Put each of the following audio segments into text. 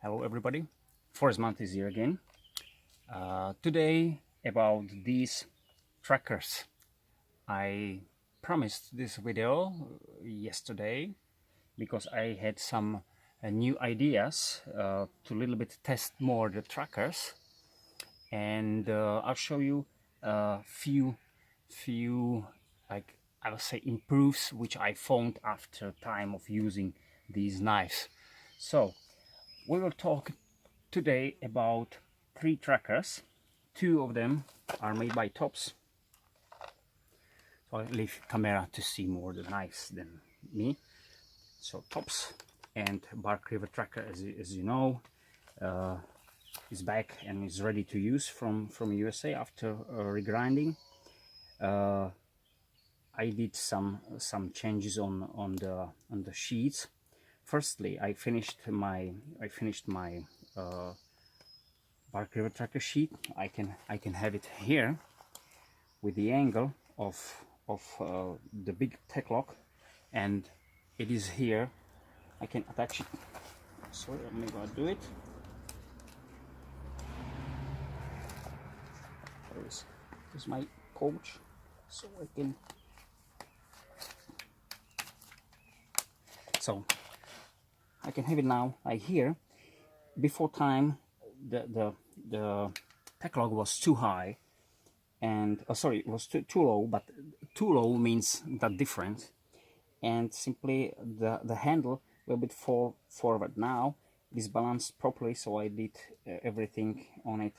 Hello everybody, Forest Month is here again. Today about these trackers. I promised this video yesterday because I had some new ideas to little bit test more the trackers, and I'll show you a few like I would say improves which I found after time of using these knives. So we will talk today about 3 trackers. 2 of them are made by Tops. So I leave camera to see more the knives than me. So Tops and BR Trakker, as you know, is back and is ready to use from USA after regrinding. I did some changes on the sheets. Firstly, I finished my BR Trakker sheet. I can have it here with the angle of the big tech lock, and it is here. I can attach it. Sorry, I'm gonna do it. There's my pouch, so I can have it now. Like here, before time, the tech log was too high, and sorry, it was too low. But too low means that different, and simply the handle a little bit forward. Now it is balanced properly, so I did everything on it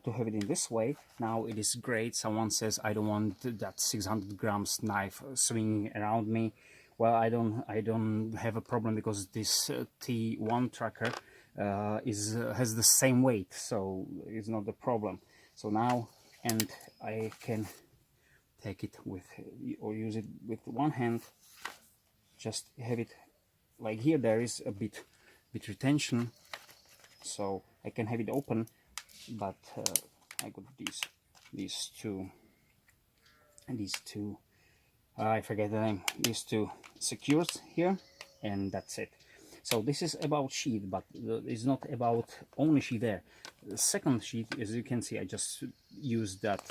to have it in this way. Now it is great. Someone says I don't want that 600 grams knife swinging around me. Well, I don't have a problem because this T1 tracker has the same weight, so it's not the problem. So now, and I can take it with or use it with one hand. Just have it like here. There is a bit retention, so I can have it open, but I got these two I forget the name, these two secures here, and that's it. So this is about sheet, but it's not about only sheet there. The second sheet, as you can see, I just used that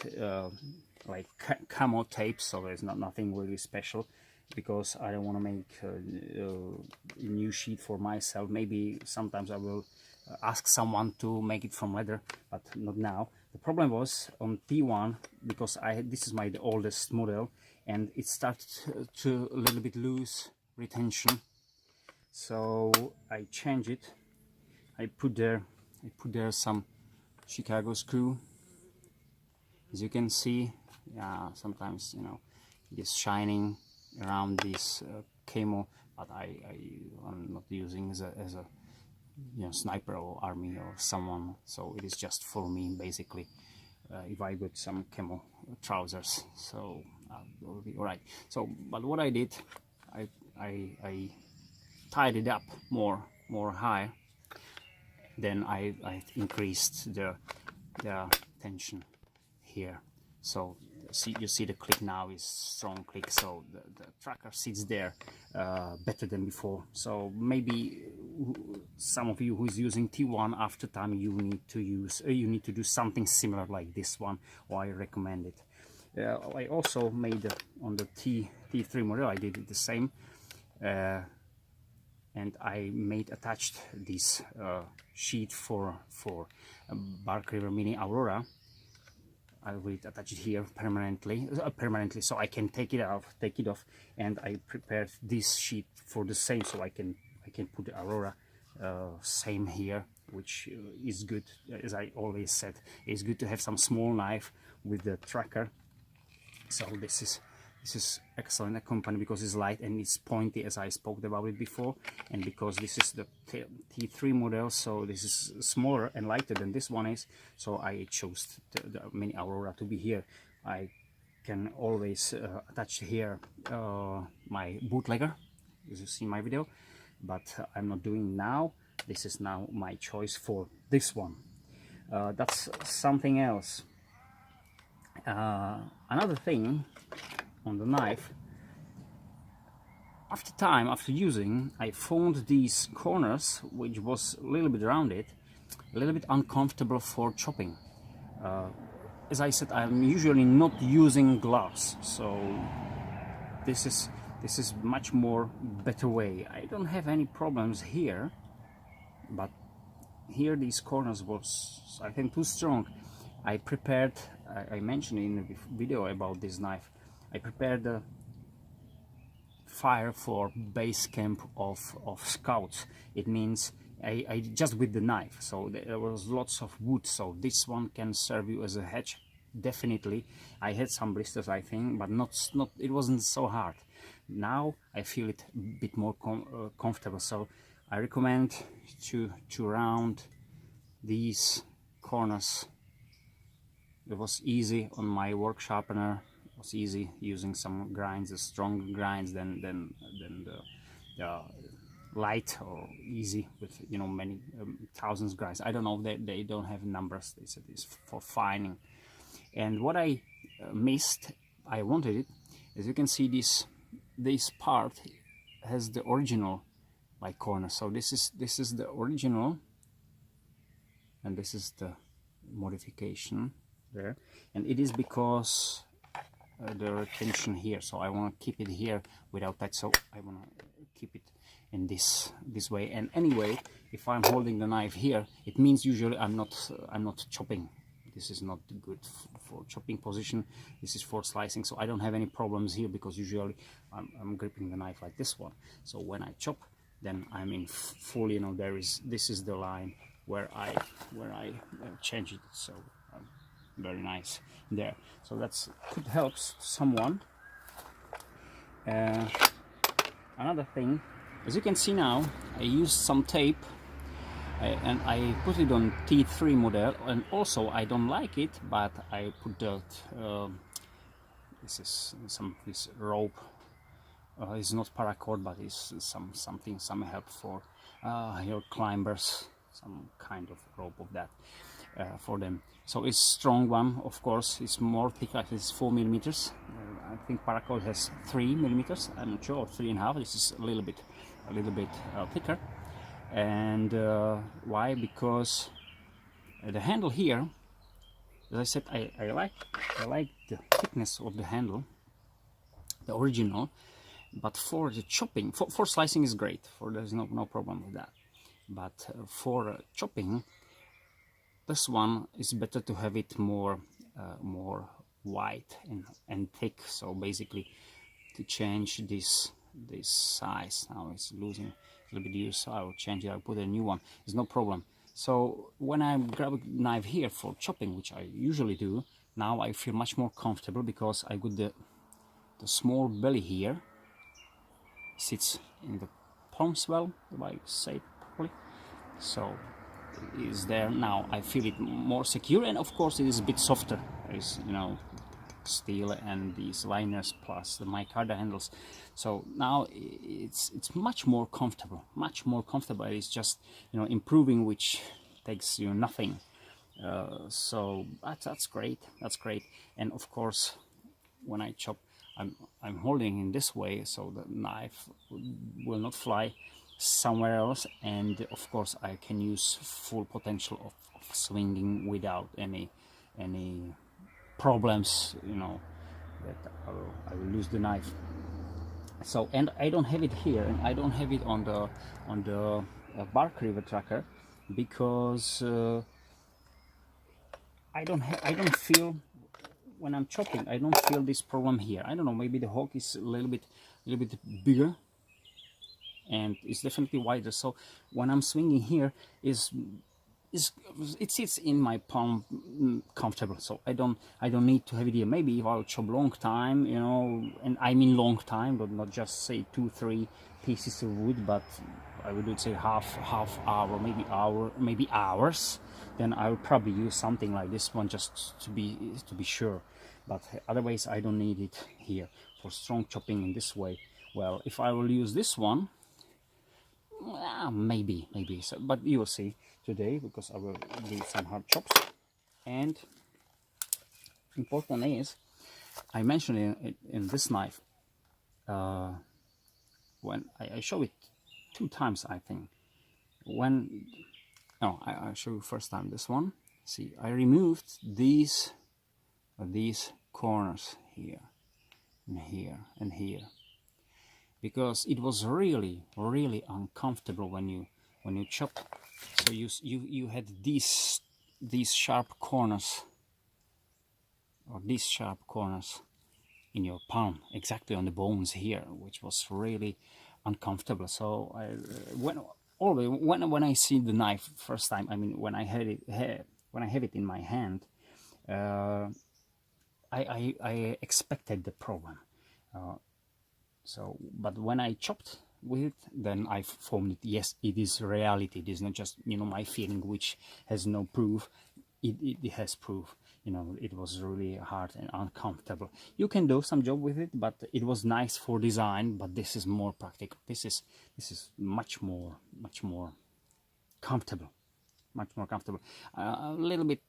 like camo tape, so there's nothing really special, because I don't want to make a new sheet for myself. Maybe sometimes I will ask someone to make it from leather, but not now. The problem was on T1, because this is the oldest model, and it started to a little bit lose retention. So I changed it. I put there some Chicago screw. As you can see, sometimes it is shining around this camo, but I'm not using as a sniper or army or someone, so it is just for me basically. If I got some camo trousers, so will be all right. So, but what I did, I tied it up more high. Then I increased the tension here. So you see the click now is strong click, so the tracker sits there better than before. So maybe some of you who is using T1 after time, you need to do something similar like this one, or I recommend it. I also made on the T3 model, I did it the same, and I attached this sheet for BR Mini Aurora. I will attach it here permanently, so I can take it off, and I prepared this sheet for the same, so I can put the Aurora same here, which is good. As I always said, it's good to have some small knife with the tracker. So this is excellent company because it's light and it's pointy, as I spoke about it before, and because this is the T3 model, so this is smaller and lighter than this one is, so I chose the Mini Aurora to be here. I can always attach here my bootlegger, as you see in my video, but I'm not doing now. This is now my choice for this one. That's something else. Another thing on the knife, after using, I found these corners, which was a little bit rounded, a little bit uncomfortable for chopping. As I said, I'm usually not using gloves, so this is much more better way. I don't have any problems here, but here these corners was, I think, too strong. I prepared, I mentioned in the video about this knife, I prepared the fire for base camp of scouts. It means I just with the knife, so there was lots of wood, so this one can serve you as a hedge. Definitely. I had some blisters, I think, but not it wasn't so hard. Now I feel it a bit more comfortable, so I recommend to round these corners. It was easy on my work sharpener. It was easy using some grinds, the stronger grinds than the light or easy with, you know, many thousands grinds. I don't know, they don't have numbers. They said it's for fining. And what I missed, I wanted it, as you can see, this part has the original like corner. So this is the original, and this is the modification there, and it is because the retention here, so I want to keep it here without that, so I want to keep it in this way. And anyway, if I'm holding the knife here, it means usually I'm not chopping. This is not good for chopping position. This is for slicing, so I don't have any problems here, because usually I'm gripping the knife like this one. So when I chop, then I'm in full, you know, this is the line where I change it. So very nice there. So that's could help someone. Another thing, as you can see now, I used some tape and I put it on T3 model, and also I don't like it, but I put that this is this rope. It's not paracord, but it's some help for your climbers, some kind of rope of that for them. So it's strong one, of course. It's more thicker. It's 4 millimeters. I think paracord has 3 millimeters. I'm not sure, or 3.5. This is a little bit thicker. And why? Because the handle here, as I said, I like the thickness of the handle, the original. But for the chopping, for slicing is great. There's no problem with that. But for chopping, this one is better to have it more wide and thick. So basically, to change this size, now it's losing a little bit use, so I will change it. I'll put a new one. It's no problem. So when I grab a knife here for chopping, which I usually do, now I feel much more comfortable, because I got the small belly here. Sits in the palm swell, if I say it properly. So it is there now. I feel it more secure, and of course it is a bit softer. There is, you know, steel and these liners plus the micarta handles. So now it's much more comfortable. It's just, you know, improving, which takes you nothing. So that's great. And of course, when I chop, I'm holding in this way, so the knife will not fly somewhere else, and of course I can use full potential of swinging without any problems, you know, that I will lose the knife. So, and I don't have it here, and I don't have it on the BR Trakker, because I don't feel, when I'm chopping, I don't feel this problem here. I don't know, maybe the hook is a little bit bigger, and it's definitely wider. So when I'm swinging here, it sits in my palm comfortable. So I don't need to have it here. Maybe if I'll chop long time, you know, and I mean long time, but not just say 2-3 pieces of wood, but I would say half hour, maybe hours. Then I will probably use something like this one, just to be sure. But otherwise I don't need it here for strong chopping in this way. Well, if I will use this one, maybe so, but you will see today, because I will do some hard chops. And important is, I mentioned in this knife, when I show it 2 times, I think. When no, I show you first time this one. See, I removed these corners here and here and here, because it was really uncomfortable when you chop. So you had these sharp corners, or these sharp corners in your palm, exactly on the bones here, which was really uncomfortable. So when I see the knife first time, I mean when I have it in my hand, I expected the problem. But when I chopped with it, then I found it. Yes, it is reality. It is not just, you know, my feeling, which has no proof. It has proof. You know, it was really hard and uncomfortable. You can do some job with it, but it was nice for design. But this is more practical. This is much more comfortable, much more comfortable. A little bit.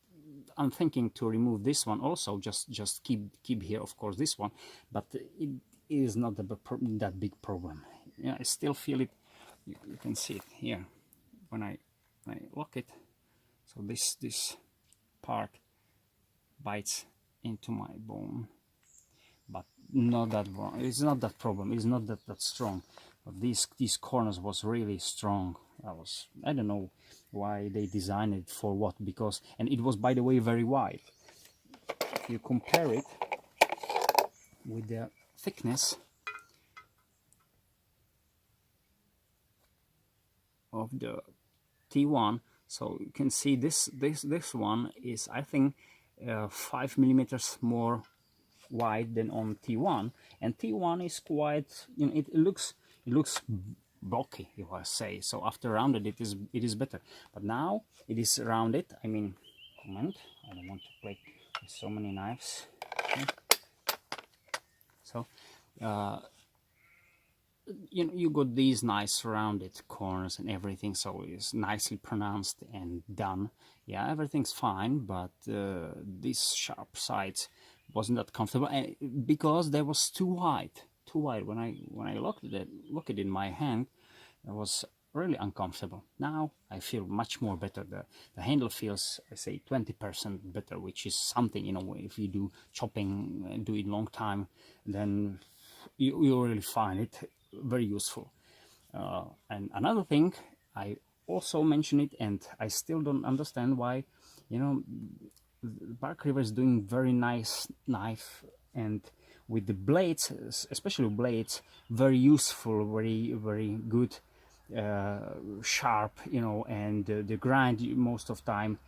I'm thinking to remove this one also. Just keep here, of course, this one, but it is not that big problem. Yeah, I still feel it. You can see it here when I lock it. So this part bites into my bone, but not that wrong. It's not that problem. It's not that strong. But these corners was really strong. I don't know why they designed it for what, because, and it was, by the way, very wide. If you compare it with the thickness of the T1, so you can see this one is, I think, 5 millimeters more wide than on T1, and T1 is quite, you know, it looks bulky, if I say so. After rounded, it is better, but now it is rounded. I mean, comment, I don't want to play with so many knives. Okay. So you got these nice rounded corners and everything, so it's nicely pronounced and done. Yeah, everything's fine, but these sharp sides wasn't that comfortable, and because they was too wide. When I looked at it in my hand, it was really uncomfortable. Now I feel much more better. The handle feels, I say, 20% better, which is something, you know. If you do chopping, do it long time, then you really find it very useful. And another thing, I also mention it, and I still don't understand why, you know, Bark River is doing very nice knife, and with the blades, especially blades, very useful, very good, sharp, you know, and the grind most of time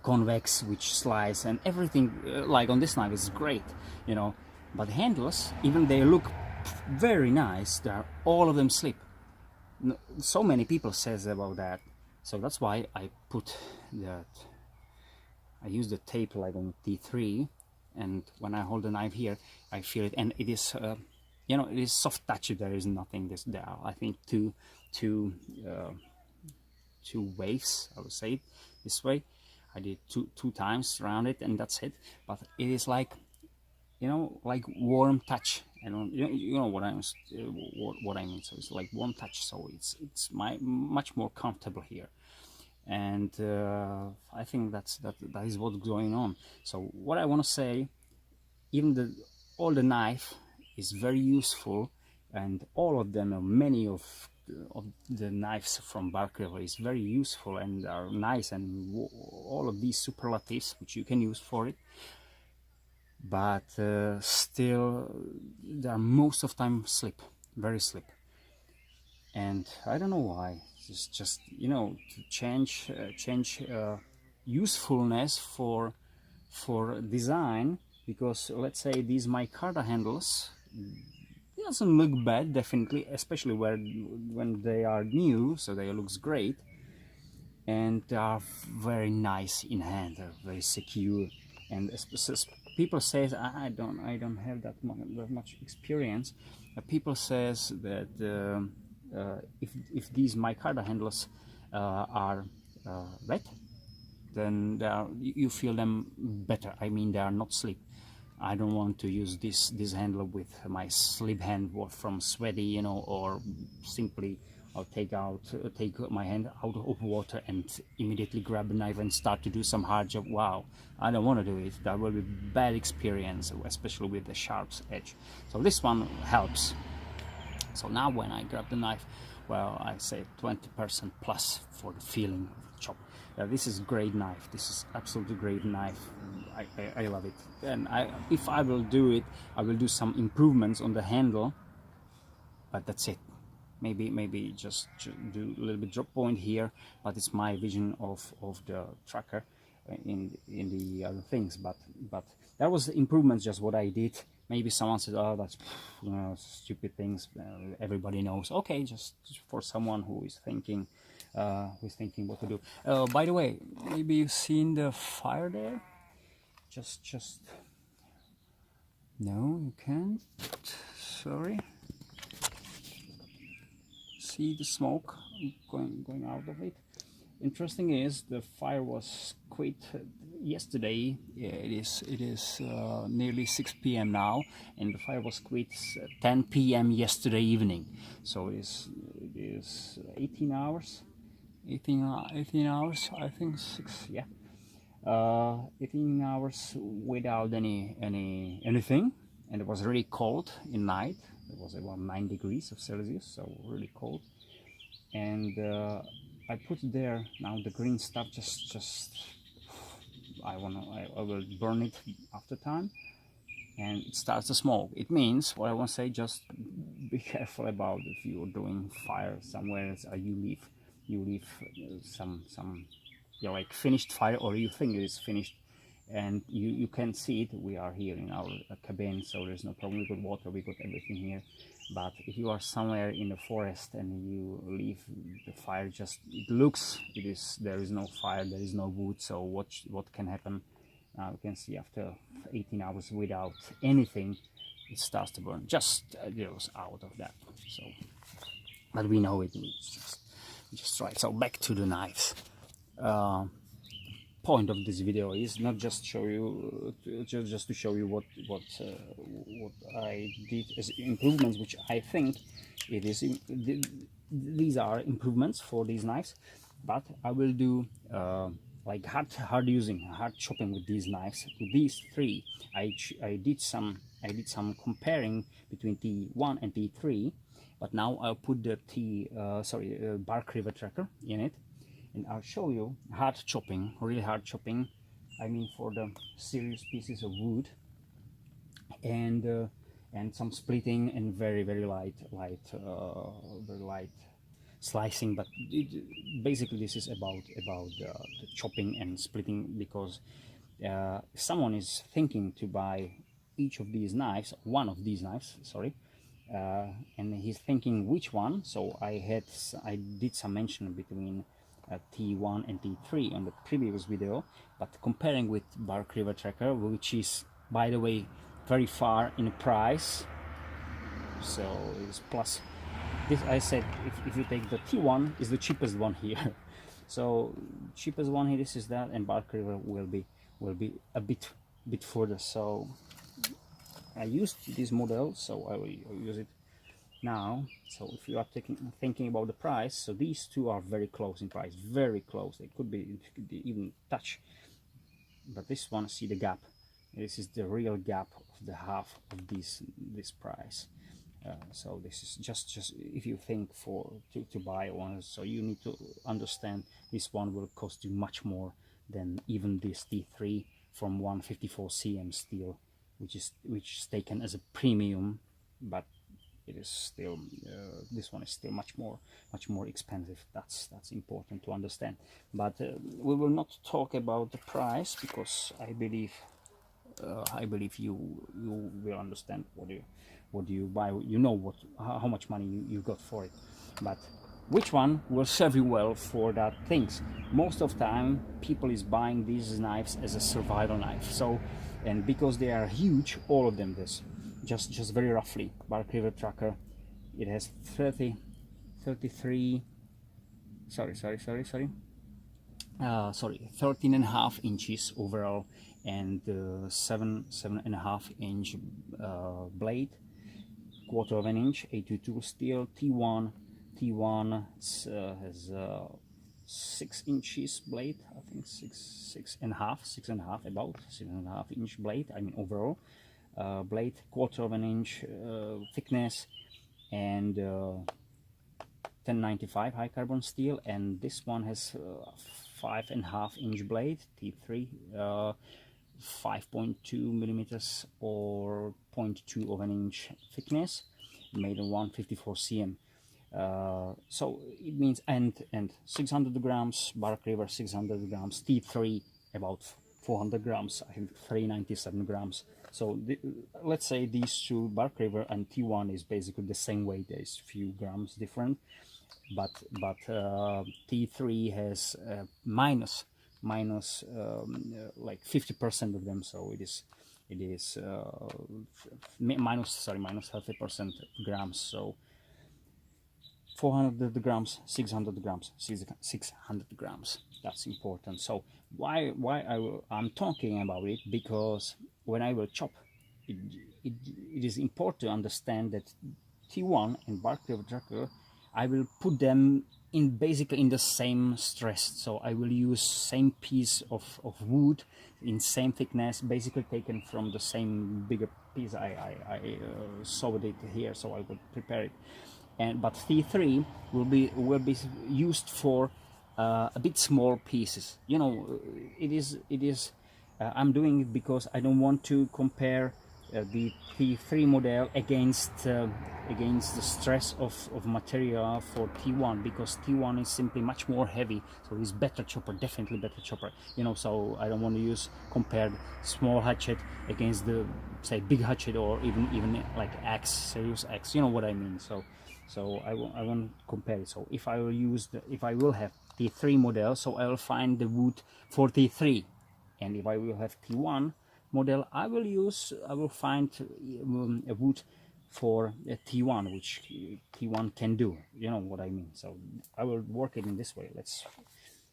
convex, which slice and everything, like on this knife, is great, you know. But handles, even they look very nice, all of them slip. So many people says about that, so that's why I put that. I use the tape like on T3, and when I hold the knife here, I feel it, and it is, you know, it is soft touch. There is nothing. There are, I think, two waves, I would say it this way. I did two times around it, and that's it. But it is like, you know, like warm touch. And you know what I mean. So it's like warm touch. So it's much more comfortable here. And I think that is what's going on. So what I want to say, even all the knife is very useful, and all of them, or many of the knives from Bark River, is very useful and are nice, and all of these superlatives which you can use for it. But still, they are most of time very slip, and I don't know why. It's just, you know, to change usefulness for design, because let's say these micarta handles, it doesn't look bad, definitely, especially when they are new, so they looks great, and they are very nice in hand. They're very secure, and people say, I don't have that much experience. People says that if these micarta handles are wet, then you feel them better. I mean, they are not slip. I don't want to use this handle with my slip hand or from sweaty, you know, or simply I'll take my hand out of water and immediately grab a knife and start to do some hard job. Wow, I don't want to do it. That will be bad experience, especially with the sharp edge. So this one helps. So now when I grab the knife, well, I say 20% plus for the feeling of the chop. This is great knife. This is absolutely great knife. I love it. And if I will do it, I will do some improvements on the handle, but that's it. Maybe just do a little bit drop point here, but it's my vision of the tracker in the other things. But that was the improvements, just what I did. Maybe someone said, oh, that's, you know, stupid things, everybody knows. Okay, just for someone who is thinking what to do. By the way, maybe you've seen the fire there. Just no, you can't. Sorry. See the smoke going out of it. Interesting is the fire was quit yesterday. Yeah, it is nearly 6 p.m. now, and the fire was quit 10 p.m. yesterday evening. So it is 18 hours. 18 hours, I think 6. Yeah, 18 hours without anything, and it was really cold in night. It was about 9 degrees of Celsius, so really cold. And I put there now the green stuff. Just I will burn it after time, and it starts to smoke. It means, what I want to say, just be careful about if you're doing fire somewhere. You leave some you know, like finished fire, or you think it is finished, and you can see it. We are here in our cabin, so there's no problem. We got water, we got everything here. But if you are somewhere in the forest and you leave the fire, just it looks, there is no fire, there is no wood. So what can happen? You can see after 18 hours without anything, it starts to burn. Just out of that. So, but we know it. We just try. So back to the knives. Point of this video is not just show you just to show you what I did as improvements, which I think it is these are improvements for these knives, but I will do like hard chopping with these knives. With these three, I did some comparing between T1 and T3, but now I'll put the BR Trakker in it. And I'll show you hard chopping, really hard chopping. I mean, for the serious pieces of wood, and some splitting and very light slicing. But basically, this is about the chopping and splitting, because if someone is thinking to buy each of these knives, one of these knives, sorry. And he's thinking which one. So I did some mention between T1 and T3 on the previous video, but comparing with BR Trakker, which is, by the way, very far in price, so it's plus this. I said if you take the T1 is the cheapest one here. So cheapest one here, this is that, and BR will be a bit further. So I used this model, so I will use it now. So if you are thinking about the price, so these two are very close in price, very close. It could be even touch, but this one, see the gap. This is the real gap of the half of this price. So this is just if you think to buy one, so you need to understand this one will cost you much more than even this T3 from 154 cm steel, which is taken as a premium, but it is still this one is still much more expensive. That's important to understand. But we will not talk about the price, because I believe you will understand what you buy. You know how much money you got for it. But which one will serve you well for that things? Most of the time people is buying these knives as a survival knife. So, and because they are huge, all of them, this just very roughly, BR Trakker, it has 33, sorry, sorry, 13.5 inches overall, and 7.5 inch blade, quarter of an inch, 822 steel. T1 has 6 inches blade, I think six and a half, about 6.5 inch blade. I mean overall blade, quarter of an inch thickness, and 1095 high carbon steel. And this one has 5.5 inch blade, T3, 5.2 millimeters or 0.2 of an inch thickness, made of 154 cm. So it means, and 600 grams bark river, 600 grams T3, about 400 grams, I think 397 grams. So let's say these two, bark river and T1, is basically the same weight. There's few grams different, but T3 has minus like 50% of them, so it is minus 30% grams. So 400 grams, 600 grams, 600 grams. That's important. So why I'm talking about it, because when I will chop, it is important to understand that T1 and BR Trakker, I will put them in basically in the same stress. So I will use same piece of wood in same thickness, basically taken from the same bigger piece. I sawed it here, so I will prepare it. But T3 will be used for a bit small pieces. You know, it is. I'm doing it because I don't want to compare the T3 model against the stress of material for T1, because T1 is simply much more heavy, so it's better chopper, definitely better chopper. You know, so I don't want to compare small hatchet against the, say, big hatchet, or even like axe, serious axe. You know what I mean? So I won't compare it. So if I will have T3 model, so I will find the wood for T3, and if I will have T1 model, I will find a wood for T1, which T1 can do. You know what I mean? So I will work it in this way. Let's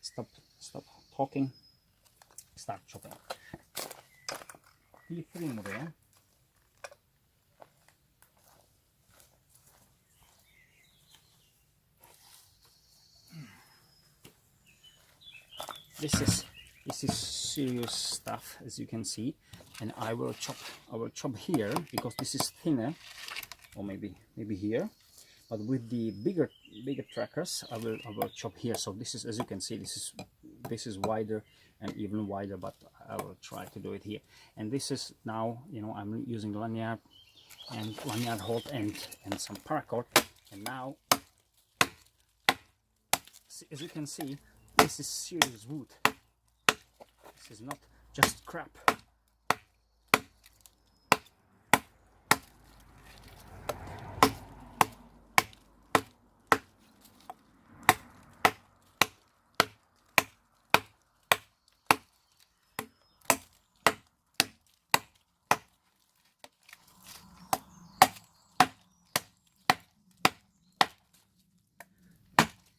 stop talking, start chopping. T3 model. This is serious stuff, as you can see, and I will chop here, because this is thinner, or maybe here, but with the bigger trackers I will chop here. So this is, as you can see, this is wider and even wider, but I will try to do it here. And this is now, you know, I'm using lanyard hold and some paracord, and now, as you can see, this is serious wood. This is not just crap.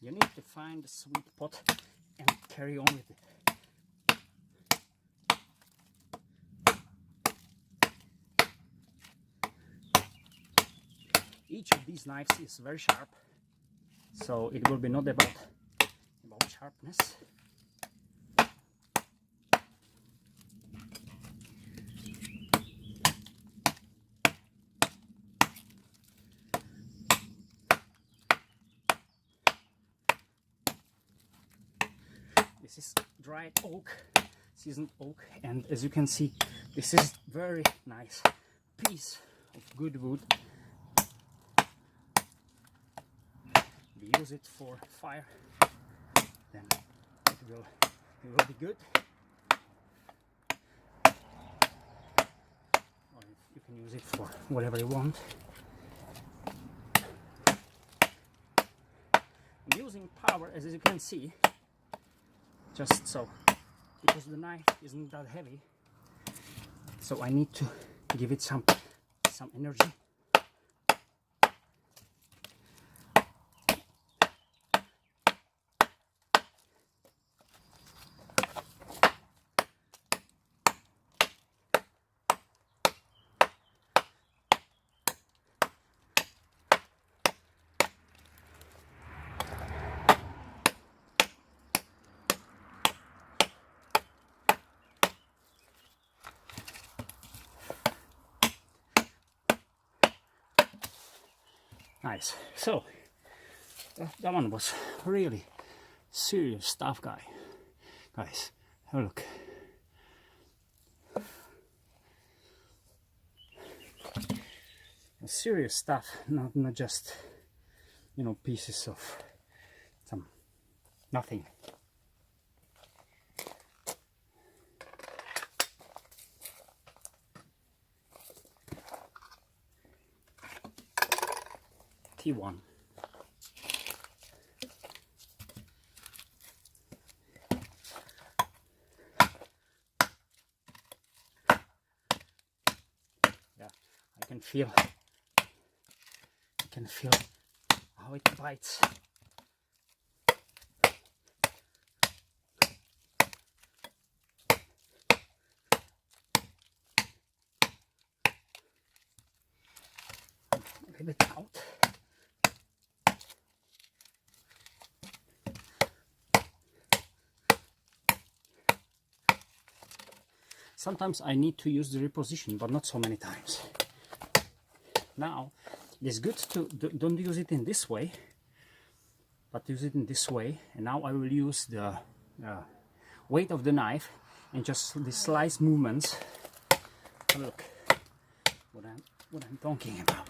You need to find the sweet spot and carry on with it. Each of these knives is very sharp, so it will be not about sharpness. This is dried oak, seasoned oak, and as you can see, this is very nice piece of good wood. We use it for fire, then it will be good. Or you can use it for whatever you want. I'm using power, as you can see, just so, because the knife isn't that heavy, so I need to give it some energy. Nice. So that one was really serious stuff, guys. Have a look. Serious stuff, not just, you know, pieces of some nothing. T1. Yeah, I can feel how it bites. A little bit out. Sometimes I need to use the reposition, but not so many times. Now, it's good to don't use it in this way, but use it in this way. And now I will use the weight of the knife and just the slice movements. Look what I'm talking about.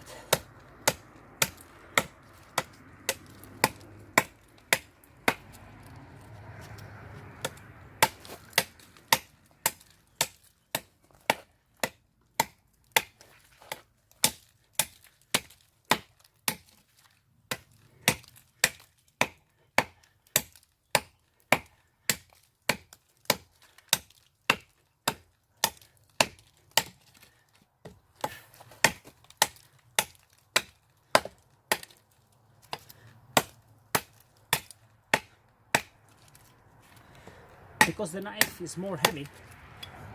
Because the knife is more heavy,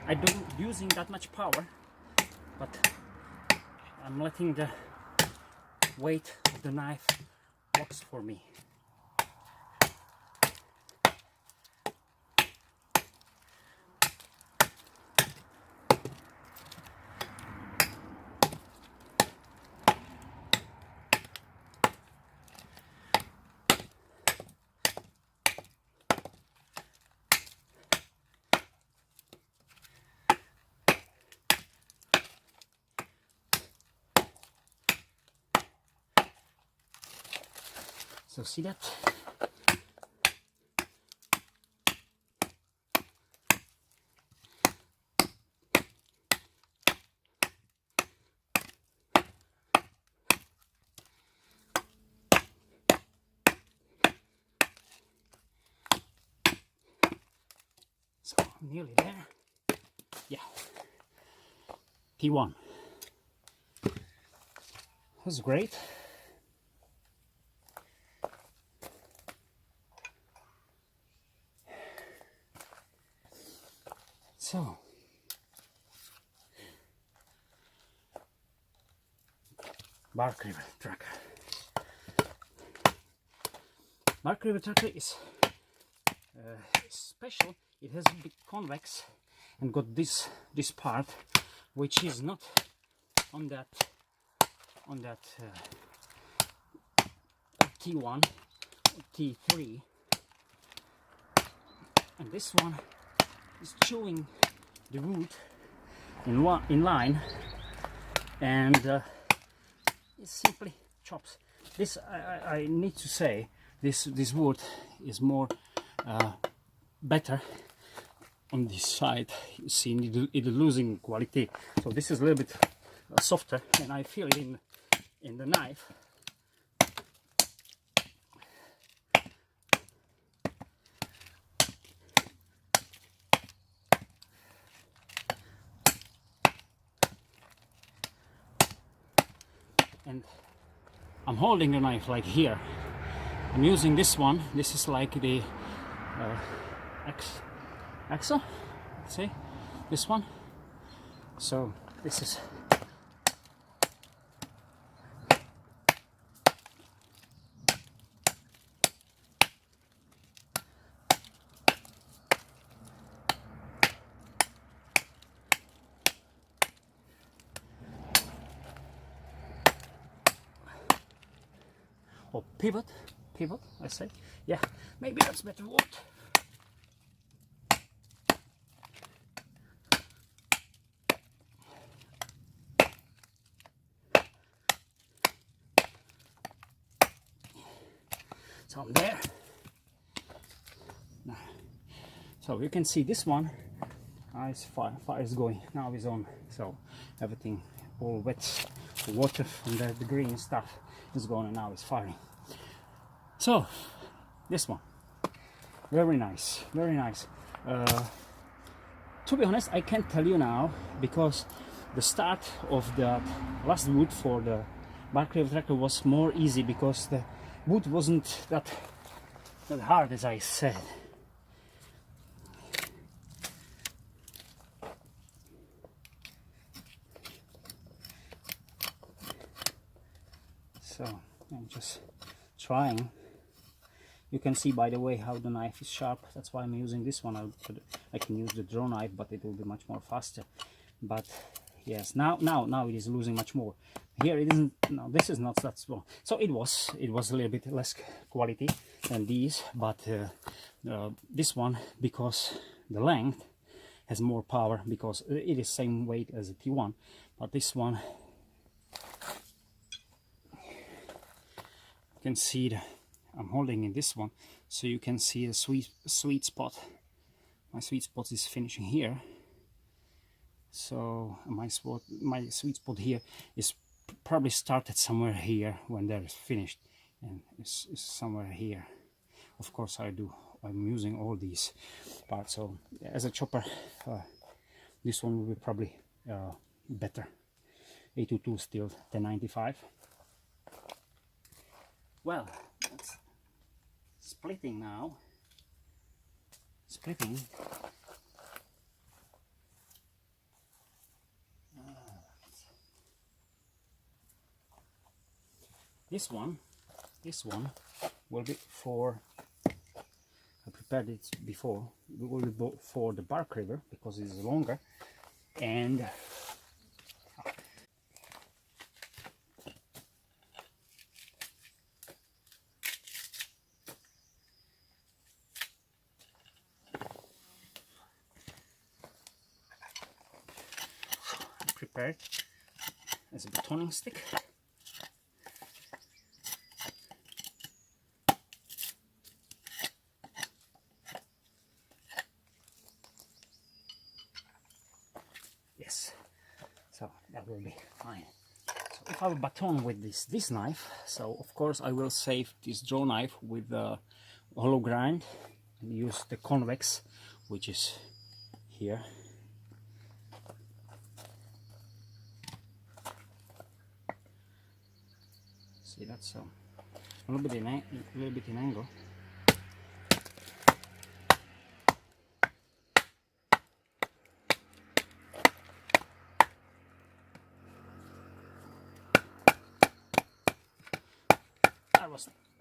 I don't using that much power, but I'm letting the weight of the knife works for me. So see that? So I'm nearly there. Yeah. T1. That's great. So, BR Trakker. BR Trakker is special. It has a bit convex and got this part, which is not on that T1, T3, and this one is chewing the wood in line, and it simply chops. This I need to say, this wood is more better on this side. You see it losing quality, so this is a little bit softer, and I feel it in the knife. And I'm holding the knife like here. I'm using this one. This is like the axle, see this one. So this is pivot, I say. Yeah, maybe that's better word. So I'm there. Now, so you can see this one. It's fire is going. Now it's on. So everything all wet, the water from the green stuff is gone, and now it's firing. So this one, very nice, very nice. To be honest, I can't tell you now, because the start of the last wood for the BR Trakker was more easy, because the wood wasn't that hard, as I said. So I'm just trying. You can see, by the way, how the knife is sharp. That's why I'm using this one. I can use the draw knife, but it will be much more faster. But yes, now it is losing much more. Here it isn't. No, this is not that small. So it was a little bit less quality than these, but this one, because the length has more power, because it is same weight as a T1, but this one, you can see I'm holding in this one, so you can see the sweet spot. My sweet spot is finishing here. So my sweet spot here is probably started somewhere here when they're finished, and it's somewhere here. Of course, I'm using all these parts. So as a chopper, this one will be probably better. 822 still 1095. Well, that's splitting now. Splitting. This one will be for, I prepared it before, it will be for the BR Trakker, because it is longer, and prepared as a batoning stick. Yes, so that will be fine. So if I will baton with this knife, so of course I will save this draw knife with the hollow grind and use the convex, which is here. See, that's a little bit in angle.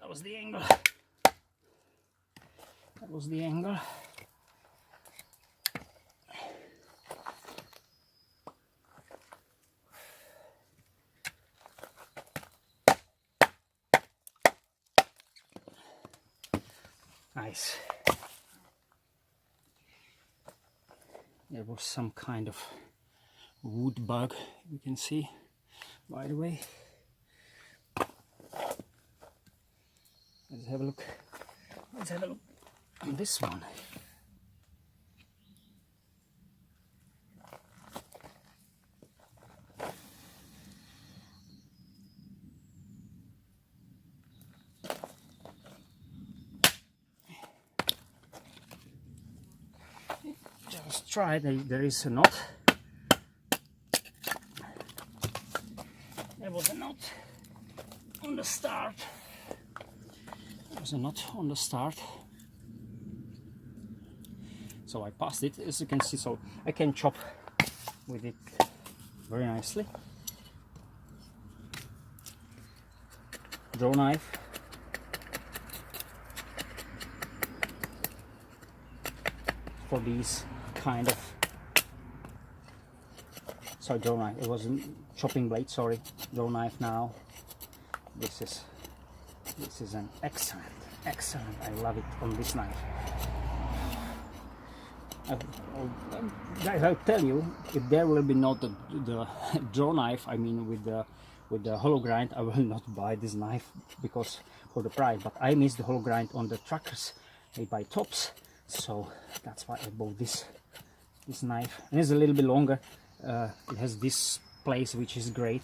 That was the angle. That was the angle. Nice. There was some kind of wood bug, you can see, by the way. Let's have a look. Let's have a look on this one. Just try. There is a knot. There was a knot on the start. There's a knot on the start, so I passed it, as you can see, so I can chop with it very nicely. Draw knife, for these kind of, sorry, draw knife, it wasn't chopping blade, sorry, draw knife now. This This is an excellent, excellent. I love it on this knife. Guys, I'll tell you, if there will be not the draw knife, I mean with the hollow grind, I will not buy this knife because for the price. But I miss the hollow grind on the trackers made by Tops, so that's why I bought this knife. And it's a little bit longer. It has this place which is great.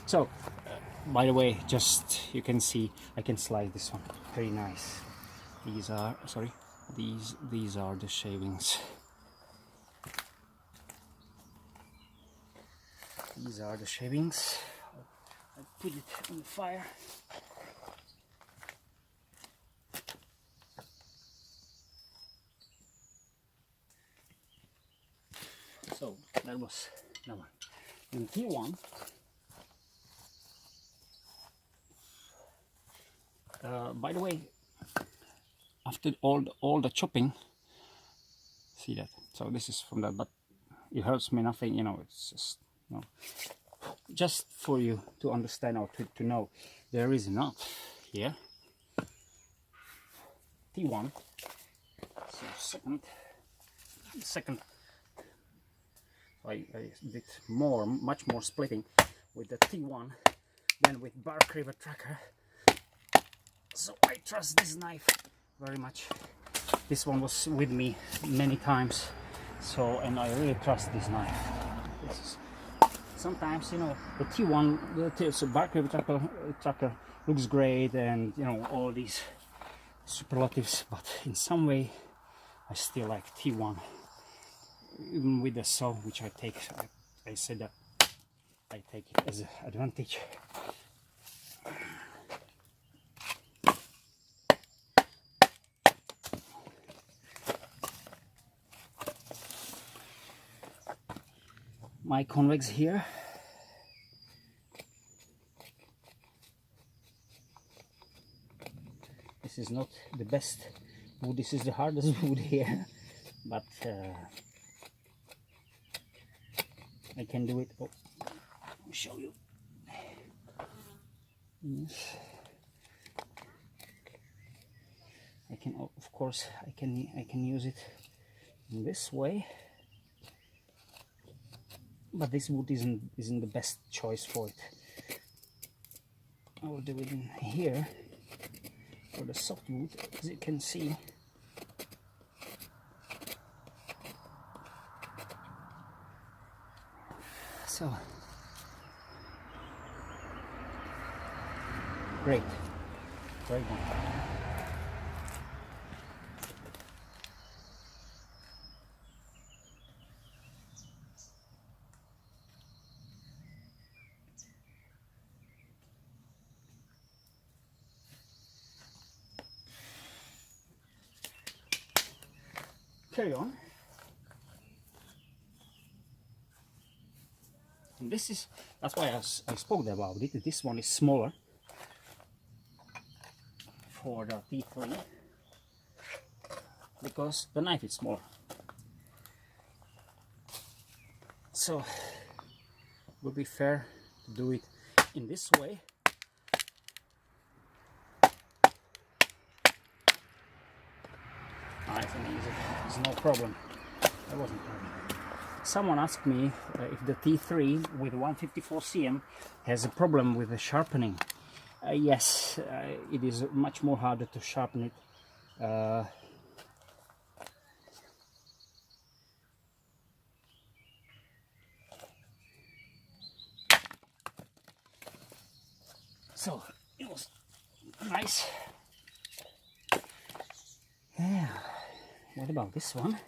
So by the way, just you can see I can slice this one very nice. These are these are the shavings. These are the shavings. I put it on the fire. So that was that one. And T1. By the way, after all the chopping, see that. So this is from that, but it hurts me nothing. You know, it's just just for you to understand or to know, there is a knot here. T1. So second. I did much more splitting with the T1 than with BR Trakker. So I trust this knife very much. This one was with me many times, so, and I really trust this knife. This is, sometimes, you know, the T1, the BR Trakker looks great, and you know, all these superlatives, but in some way I still like T1, even with the saw, which I take. I said that I take it as an advantage. My convex here. This is not the best wood, this is the hardest wood here, but I can do it. Oh, I'll show you. Yes. I can, of course, I can use it in this way, but this wood isn't the best choice for it. I will do it in here for the softwood, as you can see. So great one. Carry on. And this is, that's why I spoke about it. This one is smaller for the T3 because the knife is smaller. So it would be fair to do it in this way. Nice and easy. There's no problem. There wasn't a problem. Someone asked me if the T3 with 154 cm has a problem with the sharpening. Yes, it is much more harder to sharpen it. So it was nice. Yeah. What about this one?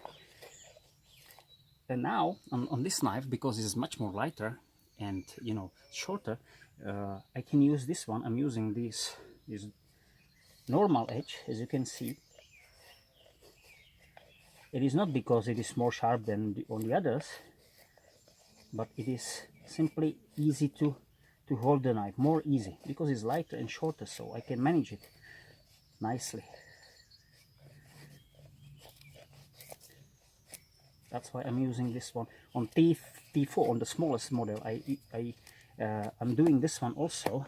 And now on this knife, because it's much more lighter and, you know, shorter, I can use this one. I'm using this normal edge, as you can see. It is not because it is more sharp than on the others, but it is simply easy to hold the knife, more easy, because it's lighter and shorter, so I can manage it nicely. That's why I'm using this one. On T4, on the smallest model, I'm doing this one also.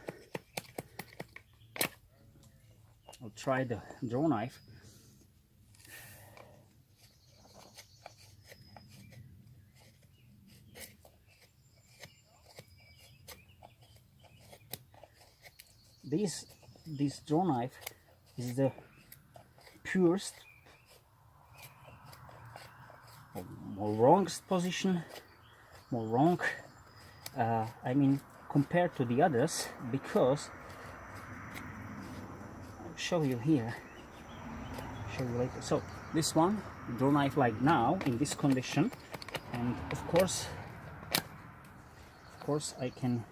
try the draw knife. This draw knife is the purest or wrongest position, more wrong, I mean, compared to the others, because I'll show you here, show you later. So this one, draw knife like now in this condition, and of course I can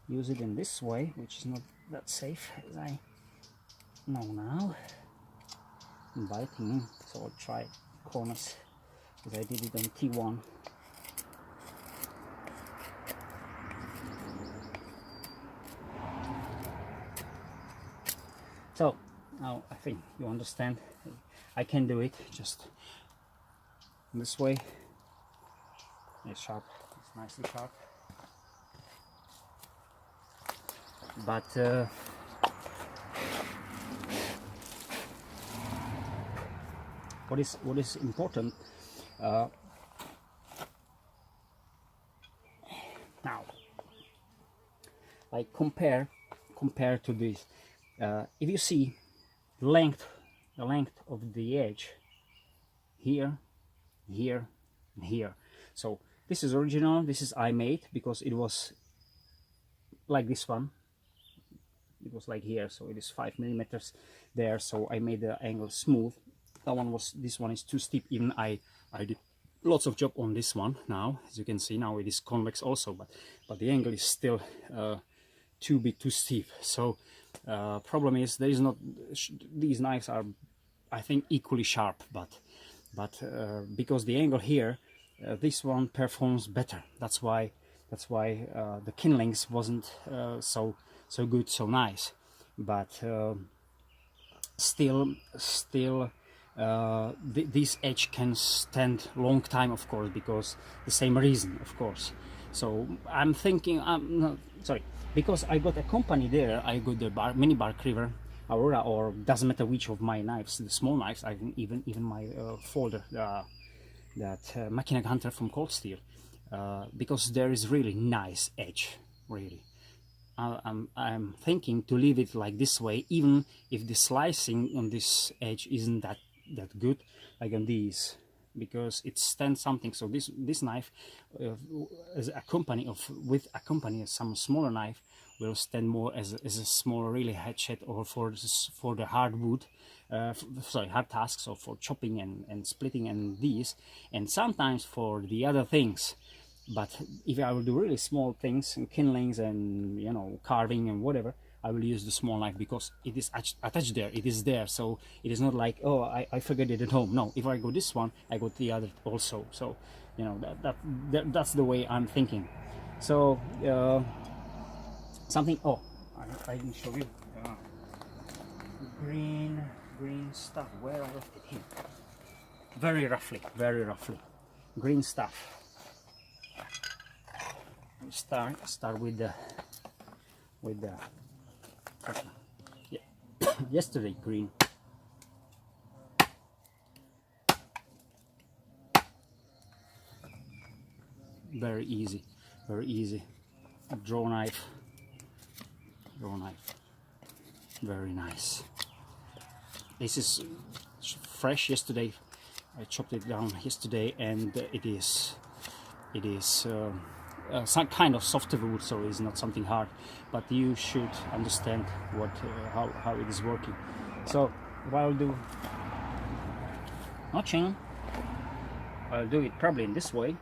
use it in this way, which is not that safe as I know now. I'm biting in, so I'll try corners as I did it on T1. So now I think you understand. I can do it just this way. It's sharp, it's nicely sharp. But what is important now, like compare to this, if you see the length of the edge here, here, and here. So this is original, this is I made, because it was like this one, it was like here, so it is 5 millimeters there, so I made the angle smooth. This one is too steep. Even I did lots of job on this one. Now, as you can see, now it is convex also, but the angle is still too big, too steep. So problem is, there is not, these knives are, I think, equally sharp, but because the angle here, this one performs better. That's why the kindlings wasn't so good, so nice. But still this edge can stand long time, of course, because the same reason, of course. So I'm thinking, no, sorry, because I got a company there. I got the mini BR Trakker, Aurora, or doesn't matter which of my knives, the small knives. I even my folder, that Machine Hunter from Cold Steel, because there is really nice edge, really. I'm thinking to leave it like this way, even if the slicing on this edge isn't that good, like on these, because it stands something. So this knife, as a company with some smaller knife, will stand more as a small really hatchet, or for the hardwood, hard tasks, or for chopping and splitting and these, and sometimes for the other things. But if I will do really small things and kindlings and, you know, carving and whatever, I will use the small knife, because it is attached there. It is there, so it is not like, oh, I forget it at home. No, if I go this one, I got the other also. So, you know, that's the way I'm thinking. So something. Oh, I didn't show you. Green stuff. Where I left it here. Very roughly. Green stuff. Start with the yeah. Yesterday green. Very easy. Draw knife. Very nice. This is fresh yesterday. I chopped it down yesterday, and it is some kind of softer wood, so it's not something hard, but you should understand what how it is working. So what I'll do, notching, I'll do it probably in this way.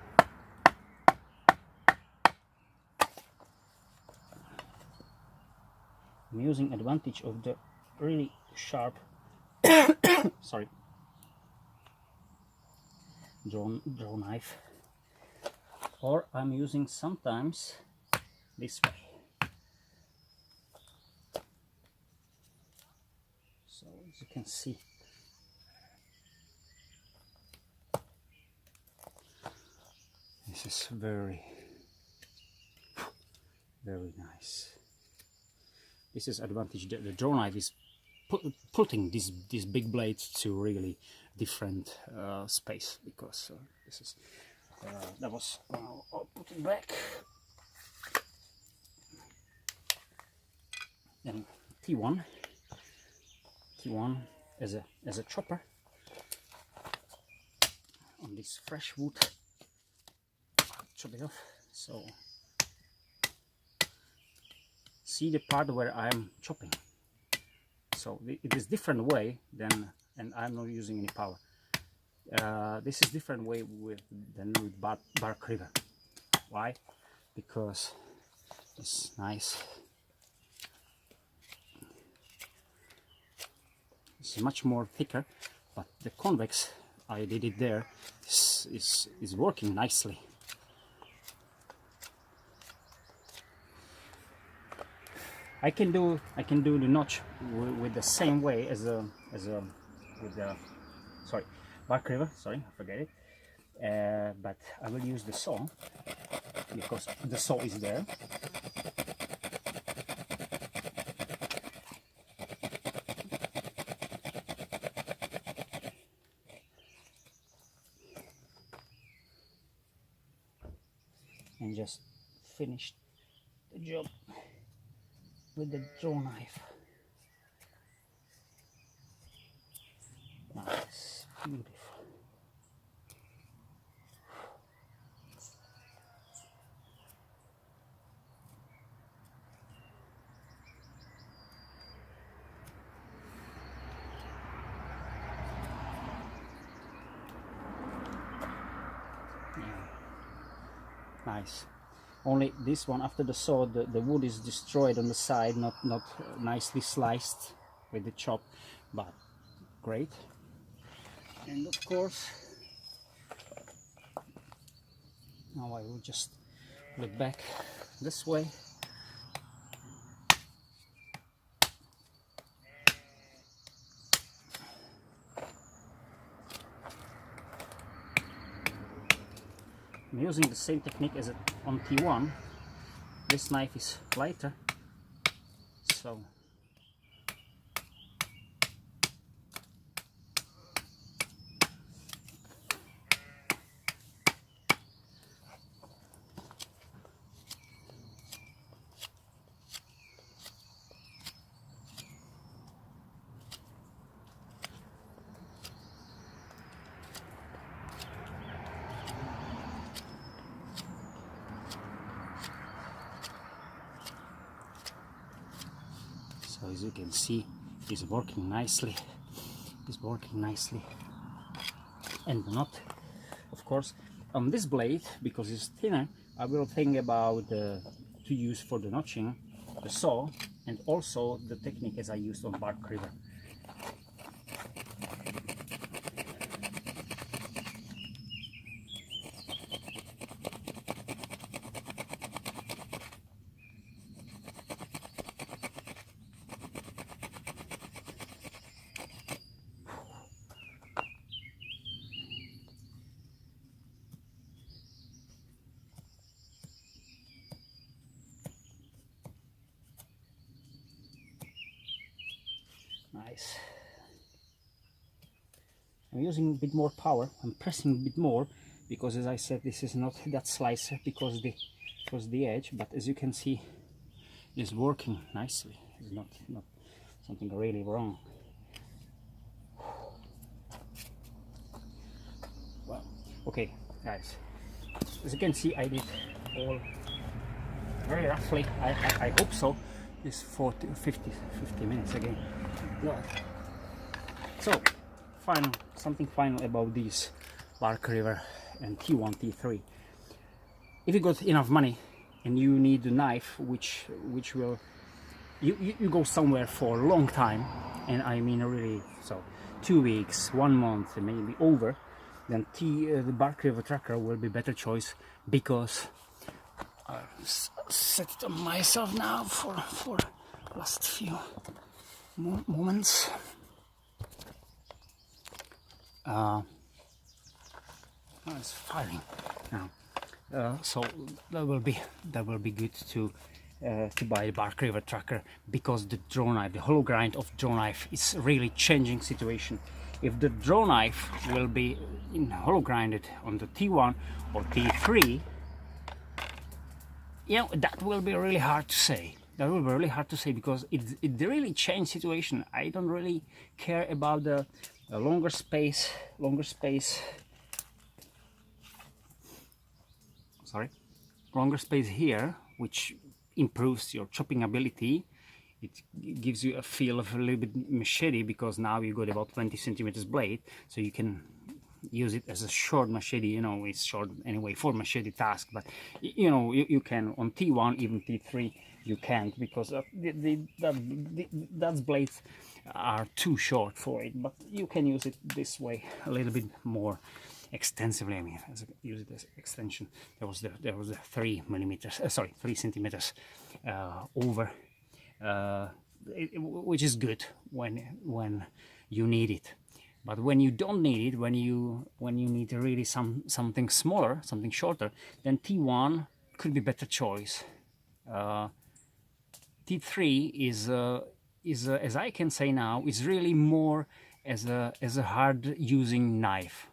I'm using advantage of the really sharp sorry, draw knife, or I'm using sometimes this way. So as you can see, this is very nice. This is advantage. The draw knife is putting these big blades to really different space, because this is that was I'll put it back. Then T1 as a chopper on this fresh wood. Chop it off. So see the part where I'm chopping. So it is different way than, and I'm not using any power. This is different way than with bark river. Why? Because it's nice. It's much more thicker, but the convex, I did it there, is working nicely. I can do the notch with the same way as with the bark river. Sorry, I forget it. But I will use the saw because the saw is there. And just finish the job with the draw knife. Nice, beautiful. Nice. Only this one, after the saw, the wood is destroyed on the side, not nicely sliced with the chop, but great. And of course, now I will just look back this way. I'm using the same technique as on T1. This knife is lighter, so as you can see, it's working nicely. It's working nicely. And the knot, of course, on this blade, because it's thinner, I will think about to use for the notching the saw, and also the technique as I used on bark river. Nice. I'm using a bit more power. I'm pressing a bit more because, as I said, this is not that slicer because the edge. But as you can see, it's working nicely. It's not something really wrong. Well, okay, guys. As you can see, I did all very roughly. I hope so. It's 50 minutes again. Yeah. So, something final about these bark river and T1, T3. If you got enough money and you need a knife which will you go somewhere for a long time, and I mean really, so 2 weeks, 1 month, maybe over, then the BR Trakker will be better choice, because I'll set it on myself now for last few moments. It's firing now, so that will be good to to buy a BR Trakker, because the draw knife, the hollow grind of draw knife, is really changing situation. If the draw knife will be hollow grinded on the T1 or T3, you know, that will be really hard to say. That will be really hard to say, because it really changed situation. I don't really care about the longer space, longer space here, which improves your chopping ability. It gives you a feel of a little bit machete, because now you got about 20 centimeters blade, so you can use it as a short machete. You know, it's short anyway for machete task, but you know, you can on T1, even T3 you can't, because that blades are too short for it. But you can use it this way a little bit more extensively. I mean, use it as extension. There was the 3 millimeters, sorry, 3 centimeters over, which is good when you need it. But when you don't need it, when you need really something smaller, something shorter, then T1 could be better choice. T3 is as I can say now, is really more as a hard using knife.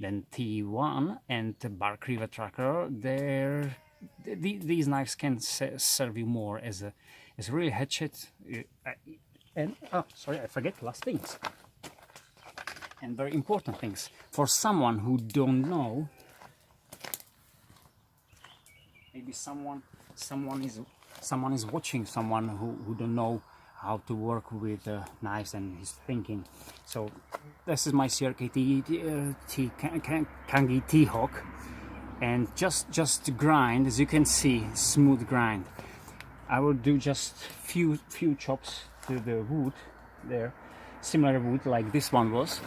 Then T1 and the BR Trakker, these knives can serve you more as a really hatchet. And sorry, I forget last things, and very important things for someone who don't know. Maybe someone is watching, someone who don't know how to work with knives and is thinking. So this is my CRKT Kangi T-Hawk, and just to grind, as you can see, smooth grind. I will do just few chops to the wood there, similar wood like this one was,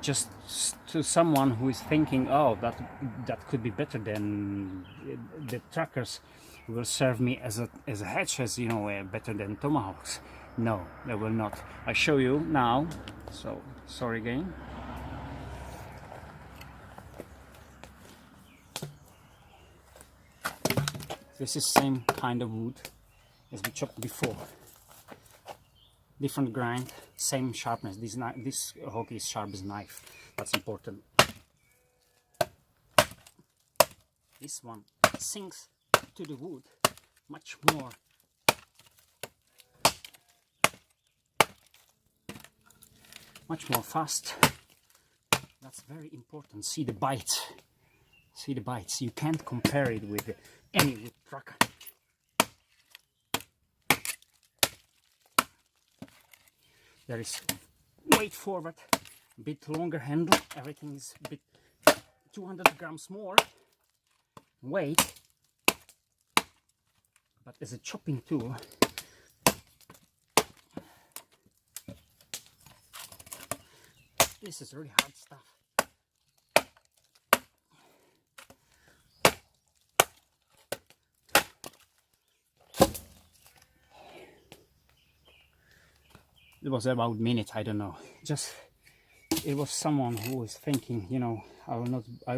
just to someone who is thinking, oh, that could be better than the trackers will serve me as a hatchet, you know, better than tomahawks. No, they will not. I show you now. So sorry again. This is same kind of wood as we chopped before. Different grind, same sharpness. This hawk is sharp as knife. That's important. This one sinks to the wood much more. Much more fast. That's very important. See the bites. See the bites. You can't compare it with any wood tracker. There is weight forward, a bit longer handle. Everything is a bit 200 grams more weight. But as a chopping tool, this is really hard stuff. It was about a minute, I don't know. Just, it was someone who was thinking, you know, I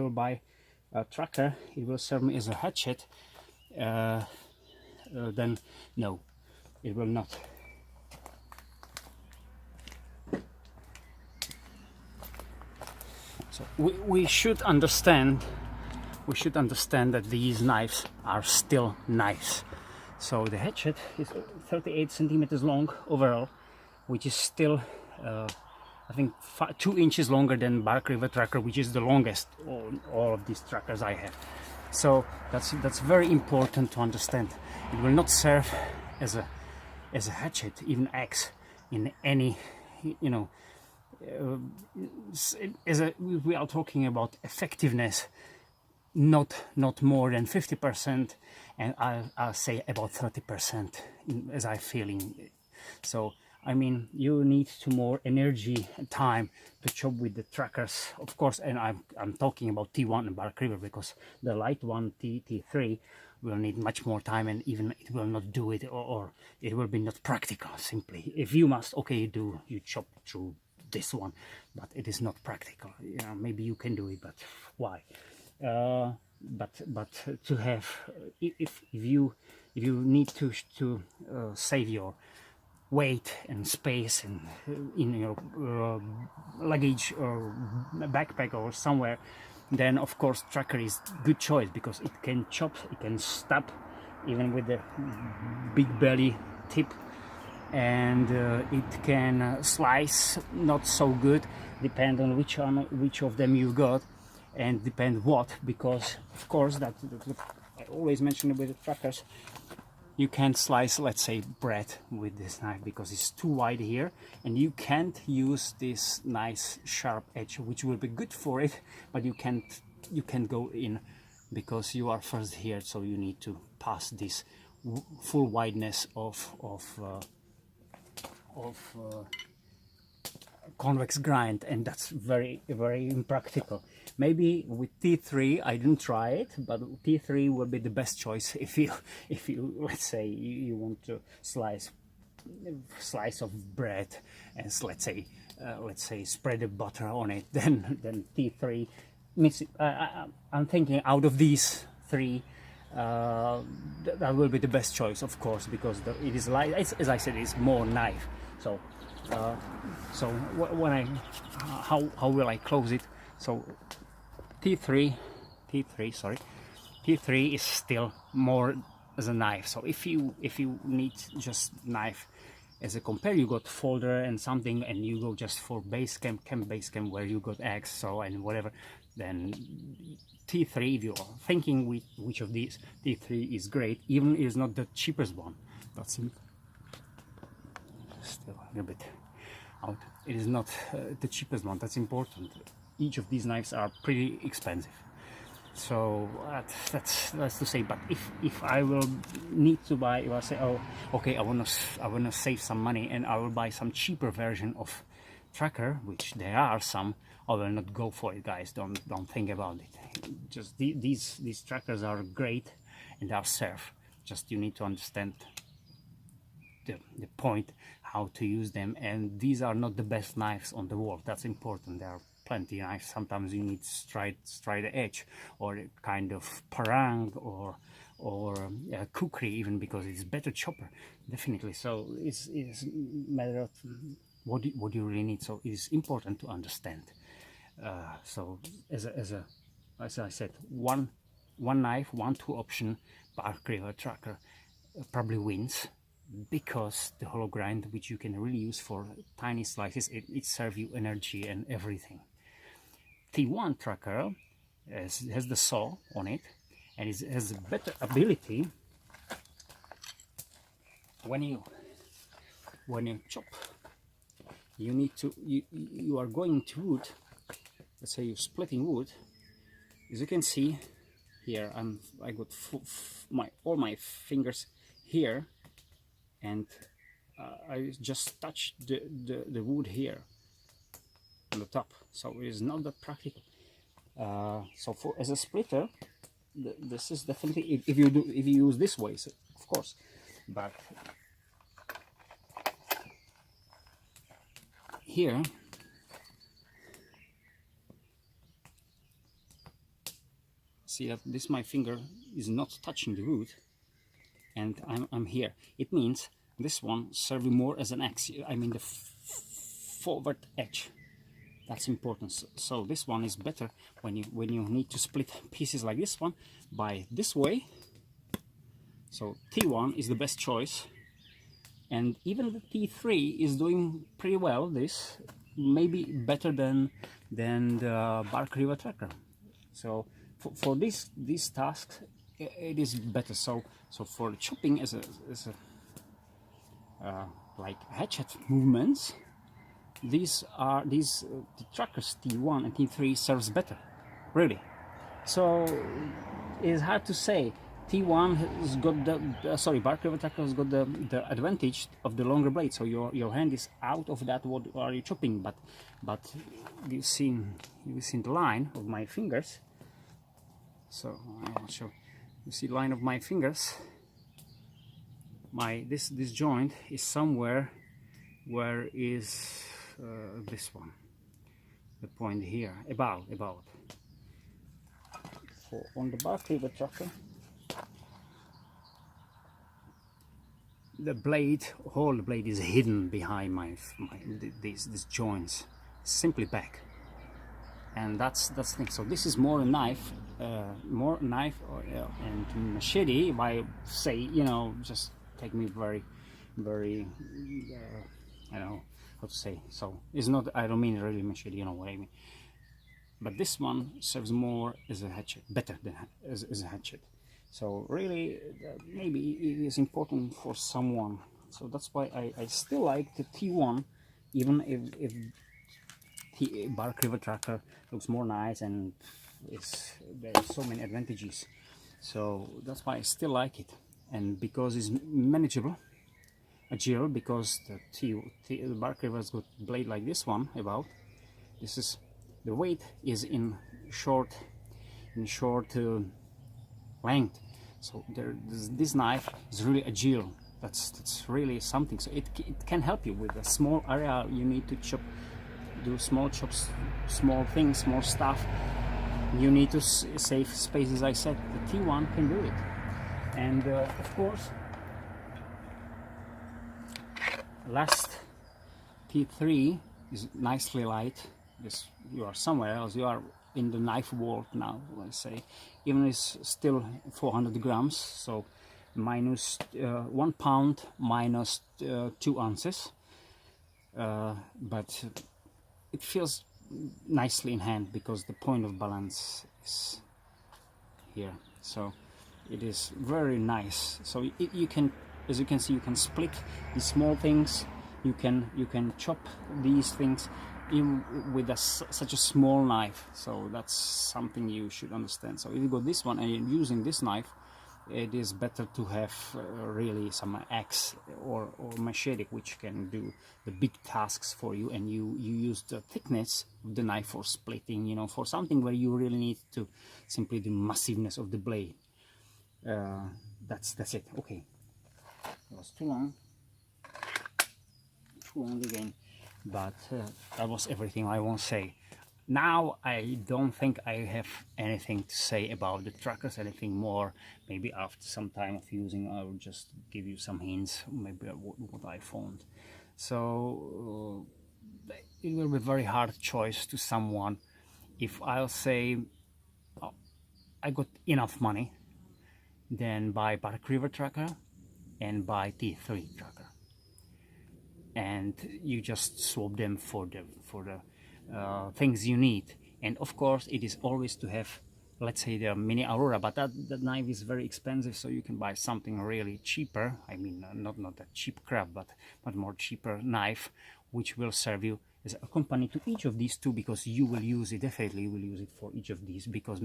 will buy a tracker, it will serve me as a hatchet. Then no, it will not. So we should understand that these knives are still knives. So the hatchet is 38 centimeters long overall, which is still I think 2 inches longer than BR Trakker, which is the longest all of these trackers I have. So that's very important to understand. It will not serve as a hatchet, even axe, in any, you know, we are talking about effectiveness, not more than 50%, and I'll say about 30% as I'm feeling. So I mean, you need more energy and time to chop with the trackers, of course. And I'm talking about T1 and BR Trakker, because the light one, T3, will need much more time, and even it will not do it, or it will be not practical. Simply, if you must, okay, you chop through this one, but it is not practical. You know, maybe you can do it, but why? But to have, if you if you need to save your weight and space and in your luggage or backpack or somewhere, then of course tracker is good choice, because it can chop, it can stab even with the big belly tip, and it can slice not so good, depend on which of them you got, and depend what, because of course that I always mention it with the trackers, you can't slice, let's say, bread with this knife because it's too wide here, and you can't use this nice sharp edge, which will be good for it, but you can't go in because you are first here, so you need to pass this full wideness of convex grind, and that's very impractical. Maybe with T3, I didn't try it, but T3 will be the best choice if you let's say you want to slice of bread and let's say spread the butter on it, then T3 means I'm thinking out of these three, that will be the best choice, of course, because it is light, as I said, it's more knife. So when I how will I close it? So T3 is still more as a knife. So if you need just knife as a compare, you got folder and something, and you go just for base camp base camp where you got X, so and whatever, then T3, if you're thinking which of these, T3 is great, even if it's not the cheapest one. That's still a little bit out. It is not the cheapest one, that's important. Each of these knives are pretty expensive, so that's to say. But if I will need to buy, if I say, oh okay, I wanna save some money and I will buy some cheaper version of tracker, which there are some, I will not go for it, guys. Don't think about it. Just these trackers are great and are safe. Just you need to understand the point how to use them, and these are not the best knives on the world. That's important. There are plenty of knives. Sometimes you need straight edge, or kind of parang, or kukri, even, because it's better chopper, definitely. So it's matter of what you really need. So it is important to understand. So as I said, one knife, 1-2 option, BR Trakker probably wins, because the hollow grind, which you can really use for tiny slices, it serves you energy and everything. T1 tracker has the saw on it, and it has a better ability when you chop. You need to you are going to wood. Let's say you're splitting wood. As you can see here, I got all my fingers here, and I just touched the wood here on the top, so it is not that practical. So as a splitter, this is definitely, if you use this way, so of course. But here, see that this, my finger is not touching the wood, and I'm here. It means this one serves more as an axe. I mean the forward edge. That's important. So this one is better when you need to split pieces like this one by this way. So T1 is the best choice, and even the T3 is doing pretty well. This maybe better than the BR Trakker. So for these tasks, it is better. So for chopping as a like hatchet movements, the trackers T1 and T3 serves better, really. So it's hard to say. T1 has got BR Trakker has got the advantage of the longer blade, so your hand is out of that what are you chopping, but you've seen the line of my fingers. So I'll show. You see the line of my fingers. This joint is somewhere where is this one, the point here, about. So on the BR Trakker, the blade, whole blade is hidden behind these joints, simply back, and that's the thing. So this is more a knife, and machete. If I say, you know, just take me very, very, I don't know how to say. So it's not. I don't mean really machete. You know what I mean. But this one serves more as a hatchet, better than as a hatchet. So really, maybe it is important for someone. So that's why I still like the T1, even if BR Trakker looks more nice and there's so many advantages. So that's why I still like it, and because it's manageable, agile, because the BR has got blade like this one. This is the weight is in short length. So this knife is really agile. That's really something. So it can help you with a small area. You need to do small chops, small things, small stuff. You need to save space, as I said. The T1 can do it, and of course, last T3 is nicely light. Yes, you are somewhere else. You are in the knife world now, let's say. Even it's still 400 grams, so minus 1 pound, minus 2 ounces. But it feels nicely in hand because the point of balance is here. So it is very nice. So you can, as you can see, you can split these small things. You can chop these things in with such a small knife. So that's something you should understand. So if you got this one and you're using this knife, it is better to have really some axe or machete, which can do the big tasks for you, and you use the thickness of the knife for splitting, you know, for something where you really need to simply the massiveness of the blade. That's it. Okay, it was too long again, but that was everything I want to say. Now I don't think I have anything to say about the trackers, anything more. Maybe after some time of using, I will just give you some hints, maybe what I found. So it will be a very hard choice to someone. If I'll say, oh, I got enough money, then buy BR Trakker and buy T3 tracker, and you just swap them for the things you need. And of course, it is always to have, let's say, the mini Aurora, but that knife is very expensive, so you can buy something really cheaper. I mean, not that cheap crap, but more cheaper knife, which will serve you as a company to each of these two, because you will use it, definitely you will use it for each of these, because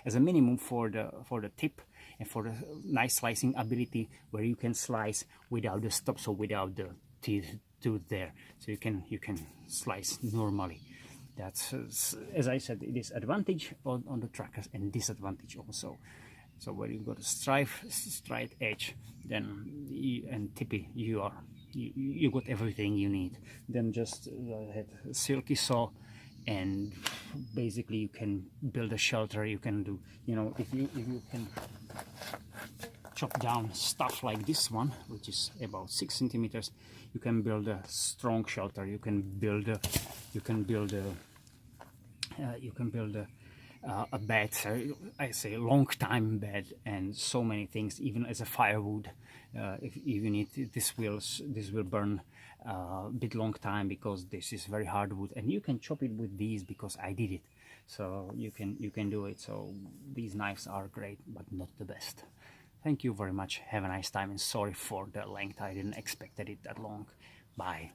as a minimum for the tip and for the nice slicing ability, where you can slice without the stop, so without the teeth tooth there, so you can slice normally. That's, as I said, it is advantage on the trackers and disadvantage also. So where you've got a straight edge, then and tippy, you got everything you need. Then just had a silky saw, and basically you can build a shelter. You can do, you know, if you can chop down stuff like this one, which is about 6 centimeters, you can build a strong shelter. You can build a bed, I say a long time bed, and so many things, even as a firewood. If you need, this will burn a bit long time, because this is very hard wood, and you can chop it with these, because I did it. So you can do it. So these knives are great, but not the best. Thank you very much. Have a nice time, and sorry for the length. I didn't expect it that long. Bye.